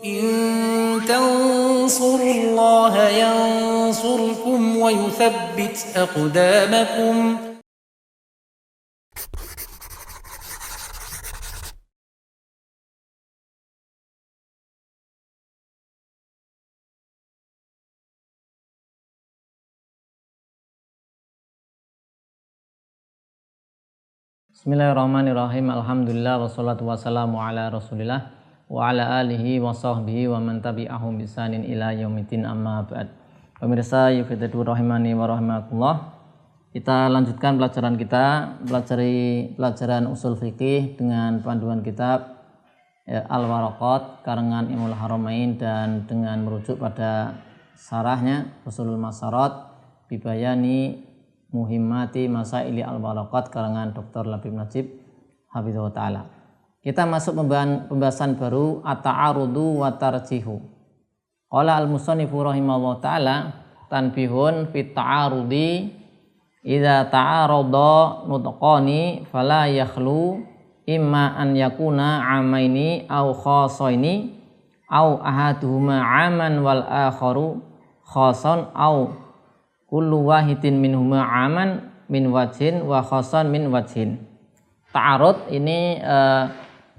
إن تنصروا الله ينصركم ويثبت أقدامكم. Bismillahirrahmanirrahim. Alhamdulillah wassalatu wassalamu ala Rasulillah wa ala alihi wa sahbihi wa man tabi'ahum bisanin ila yaumiddin, amma ba'd. Pemirsa Yufidatu rahimani wa rahimakumullah. Kita lanjutkan pelajaran kita, pelajaran usul fikih dengan panduan kitab Al-Waraqat karangan Imamul Haramain dan dengan merujuk pada syarahnya Ushulul Masarat bibayani Muhimmati Masaili Al-Waraqat karangan Dr. Labib Najib Hafizahullah Ta'ala. Kita masuk pembahasan baru at-ta'arudu wa tarjihu. Qala al-musannifu rahimahullah ta'ala tanbihun fit ta'arudi idza ta'arada nutqani fala yakhlu imma an yakuna amaini aw khasaini aw ahaduhuma aman wal akharu khasan aw kullu wahidin minhuma aman min wajhin wa khasan min wajhin. Ta'arud ini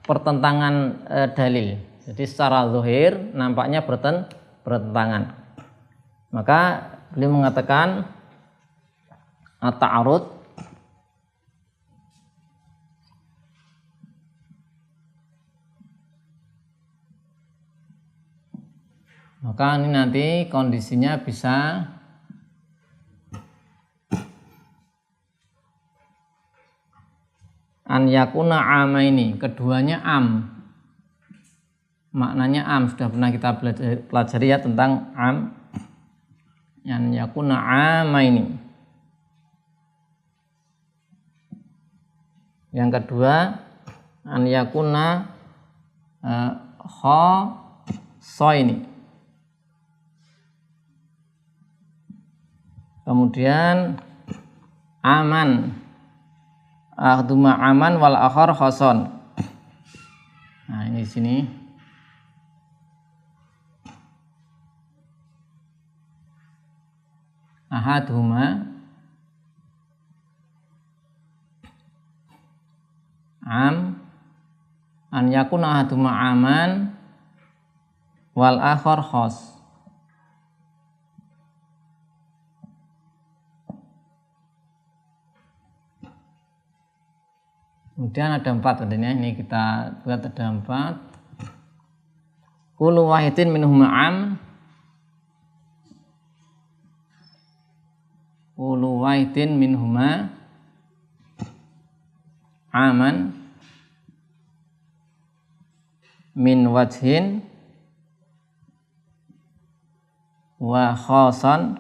pertentangan dalil. Jadi secara zahir nampaknya bertentangan. Maka beliau mengatakan at-ta'arud maka ini nanti kondisinya bisa an yakuna amaini, keduanya am, maknanya am, sudah pernah kita pelajari ya tentang am. An yakuna amaini, yang kedua an yakuna khasaini, kemudian aman ahduma aman wal akhar khason. Nah, ini di sini. Ahaduma am an yakuna ahaduma aman wal akhar khas. Kemudian ada 4 tentunya, ini kita buat ada 4. Kullu wahidin minhuma am, kullu wahidin minhuma aman min wajhin wa khasan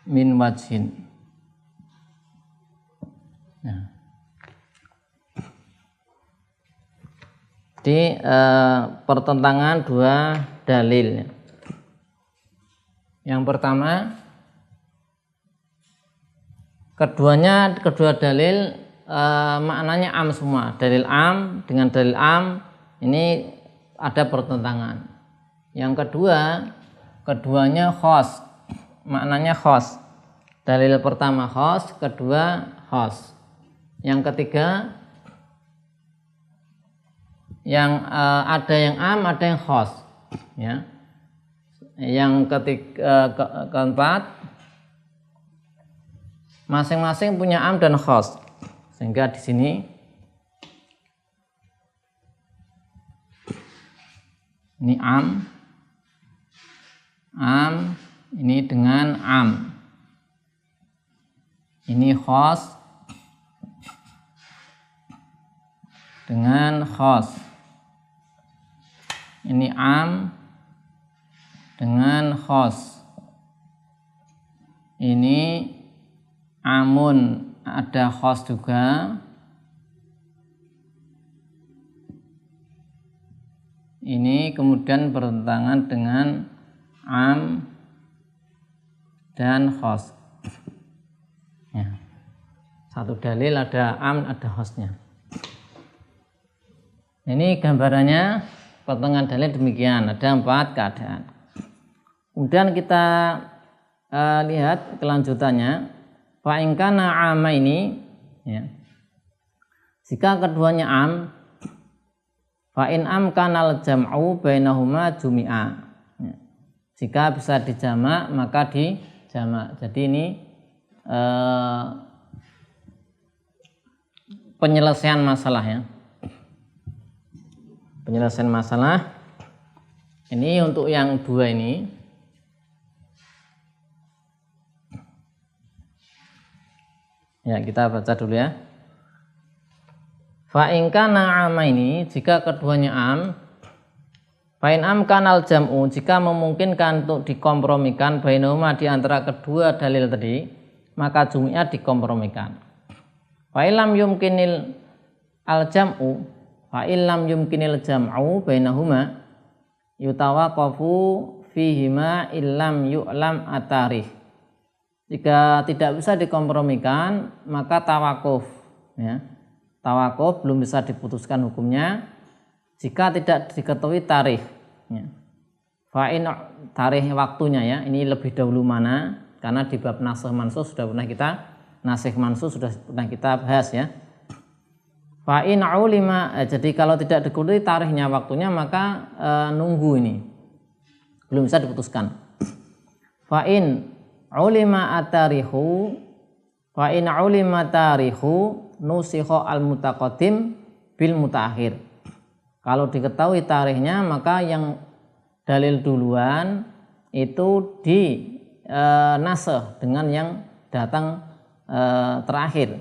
min wajhin. Nah, jadi pertentangan dua dalil. Yang pertama, kedua dalil maknanya am semua. Dalil am dengan dalil am ini ada pertentangan. Yang kedua, keduanya khas, maknanya khas. Dalil pertama khas, kedua khas. Yang ketiga, yang ada yang am, ada yang khas, ya. Yang keempat, masing-masing punya am dan khas, sehingga di sini ini am, ini dengan am, ini khas dengan khas, ini am dengan khas, ini amun ada khas juga, ini kemudian bertentangan dengan am dan khas. Ya. Satu dalil ada am, ada khasnya. Ini gambarannya potongan dalil demikian, ada 4 keadaan. Kemudian kita lihat kelanjutannya. Fa in kana ama ini, ya. Jika keduanya am, fa in amkanal jam'u bainahuma jumi'a. Ya. Jika bisa dijamak maka dijamak. Jadi ini penyelesaian masalah, ya. Penyelesaian masalah ini untuk yang 2 ini. Ya, kita baca dulu ya. Fa in kana ama ini, jika keduanya am, fa in amkanal jam'u, jika memungkinkan untuk dikompromikan bainahuma di antara kedua dalil tadi, maka jumi'a dikompromikan. Fa illam yumkinil al jam'u, fa illam yumkinil jam'u bainahuma yutawaqafu fihima illam yu'lam atarikh. Jika tidak bisa dikompromikan maka tawakuf, ya. Tawakuf belum bisa diputuskan hukumnya jika tidak diketahui tarikh, ya. Fa'in tarikh waktunya, ya. Ini lebih dahulu mana, karena di bab nasikh mansuh sudah pernah kita bahas, ya. Fa'in ulima, jadi kalau tidak diketahui tarikhnya waktunya maka nunggu ini belum bisa diputuskan. Fa'in ulima atarihu, fa in ulima tarihu nusikha al mutaqaddim bil mutaakhir. Kalau diketahui tarikhnya maka yang dalil duluan itu nasakh dengan yang datang terakhir.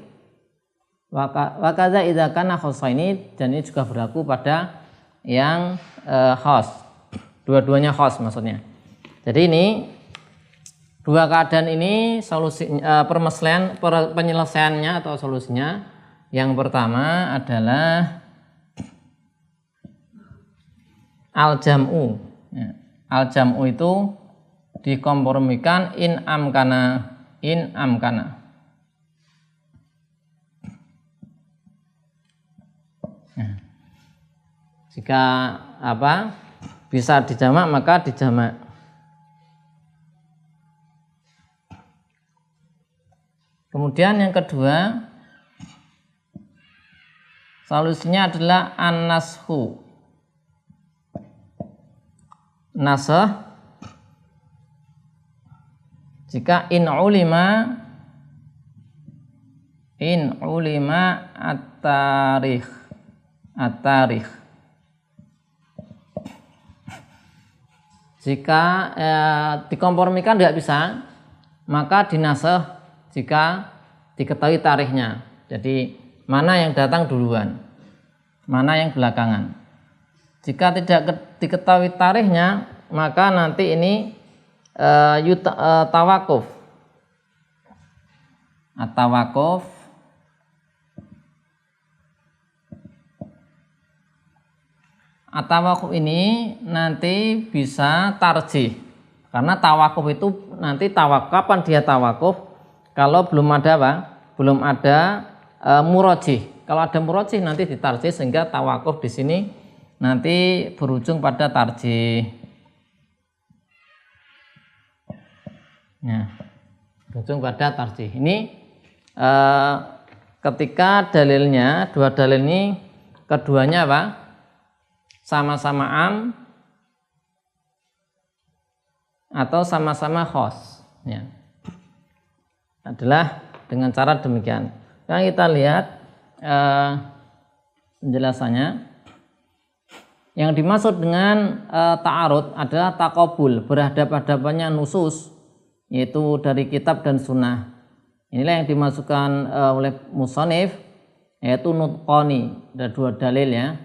Wa kadza idza kana khossaini, dan ini juga berlaku pada yang khos. Dua-duanya khos maksudnya. Jadi ini 2 keadaan ini penyelesaiannya atau solusinya. Yang pertama adalah al-jam'u. Ya. Al-jam'u itu dikompromikan in amkana. Nah, jika bisa dijamak maka dijamak. Kemudian yang kedua, solusinya adalah an-nashu. Nasakh jika in ulima at-tarikh. Jika dikompromikan tidak bisa, maka dinasakh jika diketahui tarikhnya. Jadi mana yang datang duluan, mana yang belakangan. Jika tidak diketahui tarikhnya, maka nanti ini tawakuf. At-tawakuf ini nanti bisa tarjih. Karena tawakuf itu nanti kapan dia tawakuf? Kalau belum ada murajih. Kalau ada murajih nanti ditarjih, sehingga tawakuf di sini nanti berujung pada tarjih. Ya, berujung pada tarjih. Ini ketika dalilnya, 2 dalil ini keduanya sama-sama am atau sama-sama khos, ya. Adalah dengan cara demikian. Sekarang kita lihat penjelasannya. Yang dimaksud dengan ta'arud adalah taqabul, berhadapan-hadapannya nusus, yaitu dari kitab dan sunnah. Inilah yang dimasukkan oleh musannif, yaitu nutqani. Ada 2 dalil, ya,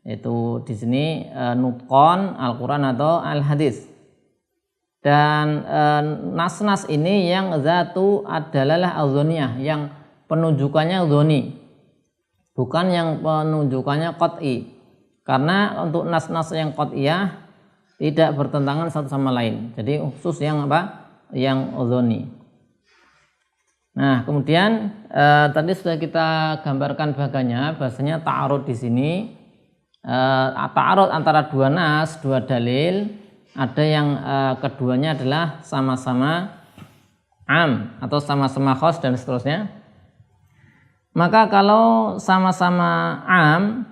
yaitu di sini nutqan Al-Quran atau Al-Hadis. Dan nas-nas ini yang zatu adalah al-dhoniyah, yang penunjukannya dhoni, bukan yang penunjukannya qat'i. Karena untuk nas-nas yang qat'iyah tidak bertentangan satu sama lain. Jadi khusus yang yang dhoni. Nah, kemudian tadi sudah kita gambarkan bahasanya ta'arud di sini ta'arud antara dua nas, dua dalil, ada yang keduanya adalah sama-sama am atau sama-sama khos dan seterusnya. Maka kalau sama-sama am,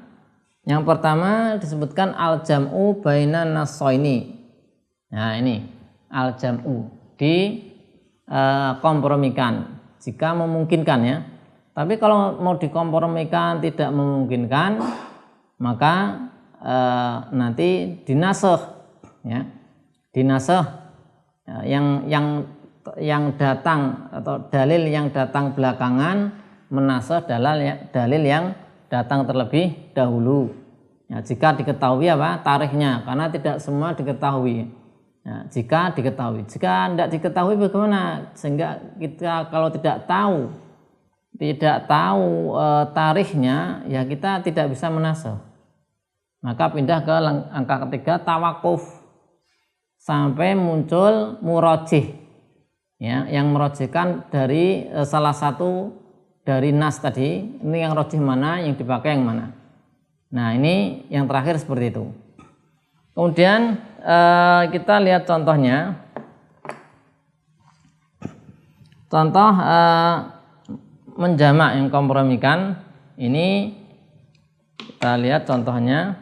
yang pertama disebutkan al-jam'u bainan nassaini. Nah, ini al-jam'u dikompromikan jika memungkinkan ya. Tapi kalau mau dikompromikan tidak memungkinkan, maka nanti dinasakh ya. Dinasakh yang datang atau dalil yang datang belakangan menasakh dalil yang datang terlebih dahulu. Ya, jika diketahui tarikhnya, karena tidak semua diketahui. Ya, jika diketahui, jika tidak diketahui bagaimana? Sehingga kita kalau tidak tahu tarikhnya, ya kita tidak bisa menasakh. Maka pindah ke angka ketiga, tawakuf, sampai muncul murajih, ya, yang merajihkan dari salah satu dari nas tadi. Ini yang rajih mana, yang dipakai yang mana. Nah, ini yang terakhir seperti itu. Kemudian kita lihat contohnya. Contoh menjamak yang kompromikan. Ini kita lihat contohnya.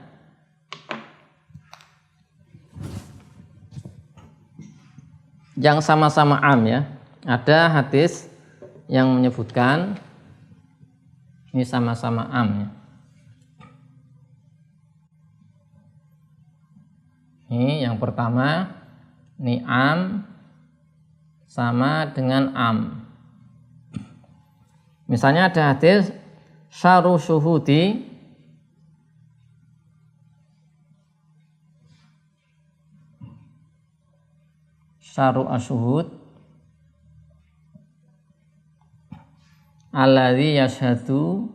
Yang sama-sama am ya. Ada hadis yang menyebutkan ini sama-sama am ya. Ini yang pertama, ini am sama dengan am. Misalnya ada hadis syaru syuhudi syaru asyuhud alladzi yashhadu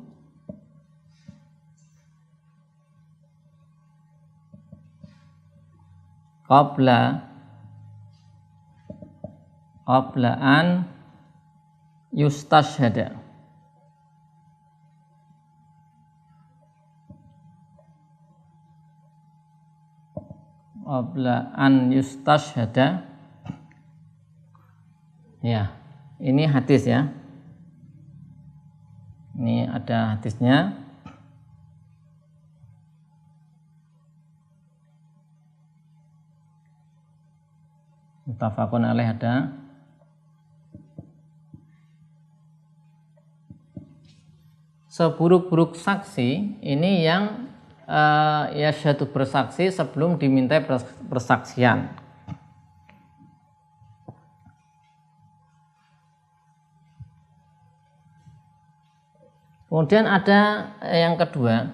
qabla an yustashhada. Qabla an yustashhada. Ya, ini hadis ya. Ini ada hadisnya. Muttafaqun alaih ada. Seburuk-buruk saksi ini yang yasyhadu bersaksi sebelum dimintai persaksian. Kemudian ada yang kedua.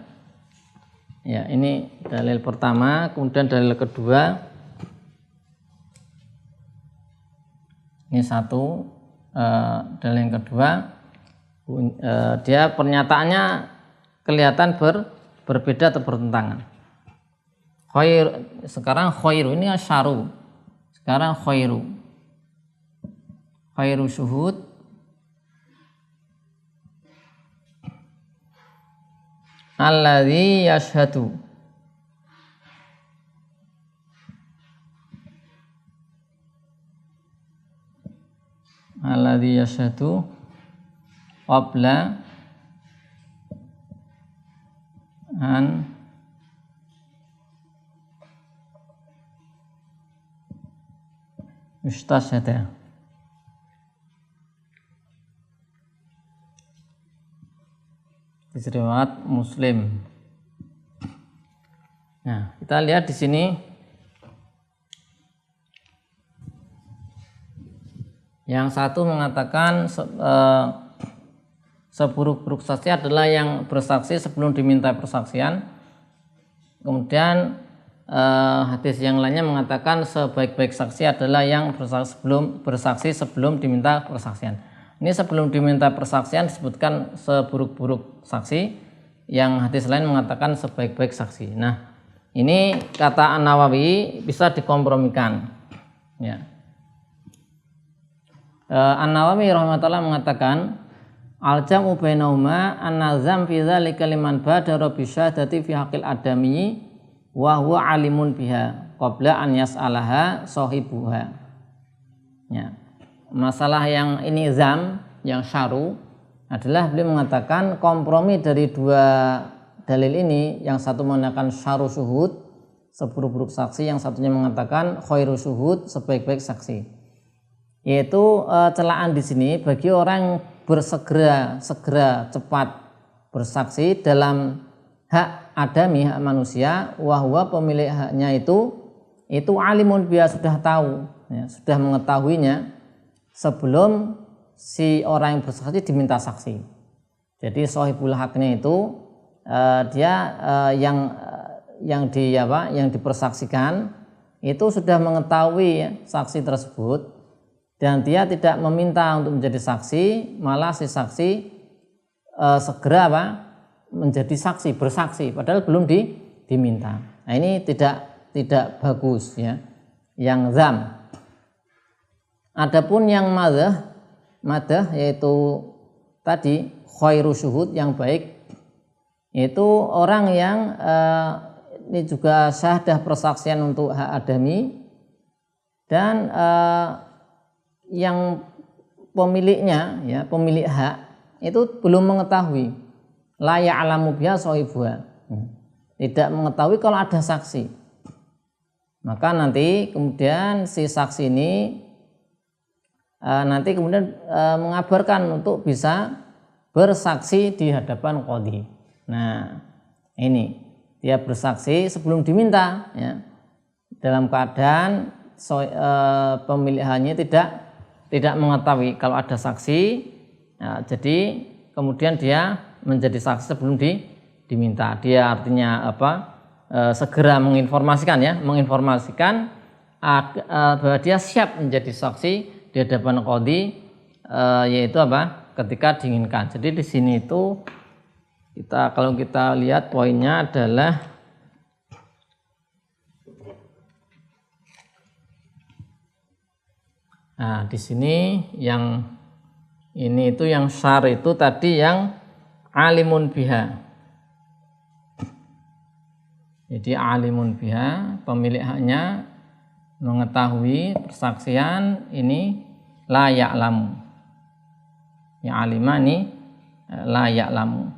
Ya, ini dalil pertama, kemudian dalil kedua. Ini satu, dalil yang kedua. Dia pernyataannya kelihatan berbeda atau bertentangan. Sekarang khairu, ini syaru. Sekarang khairu syuhud alladzi yashhadu. Alladzi yashhadu qabla an yustashhada. Riwayat Muslim. Nah, kita lihat di sini yang satu mengatakan seburuk-buruk saksi adalah yang bersaksi sebelum diminta persaksian. Kemudian hadis yang lainnya mengatakan sebaik-baik saksi adalah yang bersaksi sebelum diminta persaksian. Ini sebelum diminta persaksian disebutkan seburuk-buruk saksi, yang hadis lain mengatakan sebaik-baik saksi. Nah, ini kata An-Nawawi bisa dikompromikan. Ya. An-Nawawi rahimahullah mengatakan Al-jam'u bainahuma an-nazam fi dzalika liman badara bi syahadati fi haqqil adami wa huwa alimun biha qabla an yas'alaha sahibuha. Ya. Masalah yang ini zam, yang syaru adalah beliau mengatakan kompromi dari dua dalil ini, yang satu mengatakan syaru syuhud, seburuk-buruk saksi, yang satunya mengatakan khairu syuhud, sebaik-baik saksi. Yaitu celaan di sini bagi orang segera cepat bersaksi dalam hak adami, hak manusia, wahwa pemilik haknya itu alimun biha, sudah tahu, ya, sudah mengetahuinya sebelum si orang yang bersaksi diminta saksi. Jadi sahibul haknya itu dia yang dipersaksikan itu sudah mengetahui, ya, saksi tersebut, dan dia tidak meminta untuk menjadi saksi, malah si saksi segera menjadi saksi, bersaksi padahal belum diminta. Nah, ini tidak bagus, ya, yang zam. Adapun yang madah yaitu tadi khairu syuhud, yang baik, yaitu orang yang ini juga syahadah persaksian untuk hak adami, dan yang pemiliknya, ya, pemilik hak itu belum mengetahui, la ya'lamu biha sahibuha, tidak mengetahui kalau ada saksi. Maka nanti kemudian si saksi ini nanti kemudian mengabarkan untuk bisa bersaksi di hadapan qadhi. Nah, ini dia bersaksi sebelum diminta, ya, dalam keadaan pemilihannya tidak mengetahui kalau ada saksi, ya, jadi kemudian dia menjadi saksi sebelum diminta. Dia artinya segera menginformasikan, ya, bahwa dia siap menjadi saksi di hadapan qadhi, yaitu ketika diinginkan. Jadi di sini itu kalau kita lihat poinnya adalah di sini yang ini itu yang syar itu tadi yang alimun biha. Jadi alimun biha, pemilik haknya mengetahui persaksian ini, la ya'lamu. Ya alima ini la ya'lamu.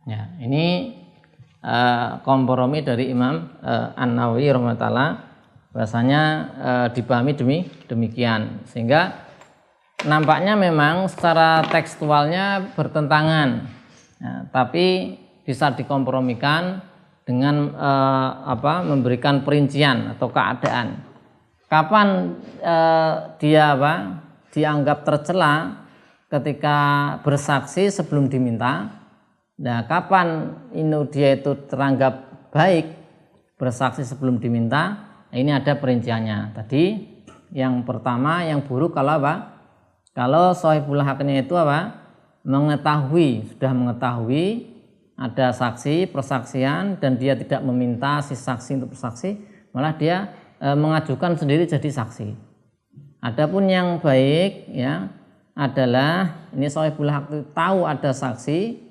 Ya, ini kompromi dari Imam An-Nawawi rahimahullah, bahasanya dipahami demikian, sehingga nampaknya memang secara tekstualnya bertentangan, ya, tapi bisa dikompromikan dengan memberikan perincian atau keadaan. Kapan dia dianggap tercela ketika bersaksi sebelum diminta. Nah, kapan dia itu teranggap baik bersaksi sebelum diminta? Nah, ini ada perinciannya. Tadi yang pertama, yang buruk kalau kalau sahibul haknya itu sudah mengetahui ada saksi persaksian dan dia tidak meminta si saksi untuk bersaksi, malah dia mengajukan sendiri jadi saksi. Adapun yang baik, ya, adalah ini sahibul hak itu tahu ada saksi,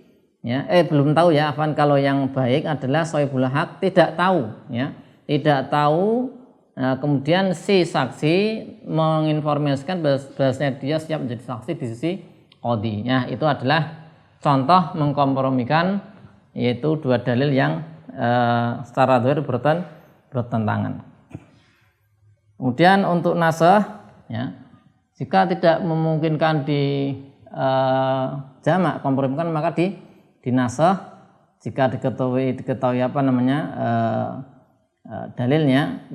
ya, belum tahu, ya, kalau yang baik adalah sahibul hak tidak tahu, ya, tidak tahu, kemudian si saksi menginformasikan bahwasanya dia siap menjadi saksi di sisi qadhi. Ya, itu adalah contoh mengkompromikan, yaitu dua dalil yang secara dhahir bertentangan. Kemudian untuk nasakh, ya, jika tidak memungkinkan di jamak kompromikan, maka dinasakh jika diketahui dalilnya,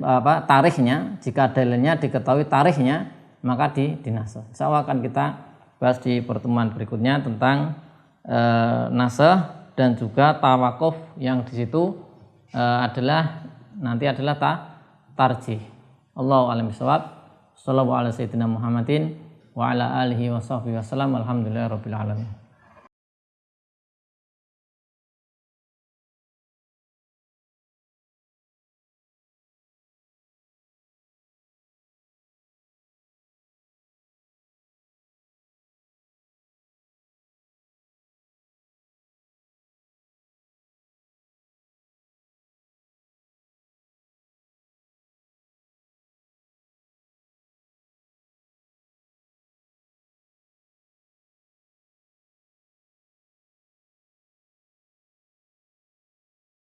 tarikhnya. Jika dalilnya diketahui tarikhnya, maka dinasakh. Insyaallah akan kita bahas di pertemuan berikutnya tentang nasakh dan juga tawakuf, yang di situ adalah tarjih. Allahu a'lam bishawab. Shallallahu ala sayyidina Muhammadin wa ala alihi wa sahbihi wasallam. Alhamdulillahirabbil alamin.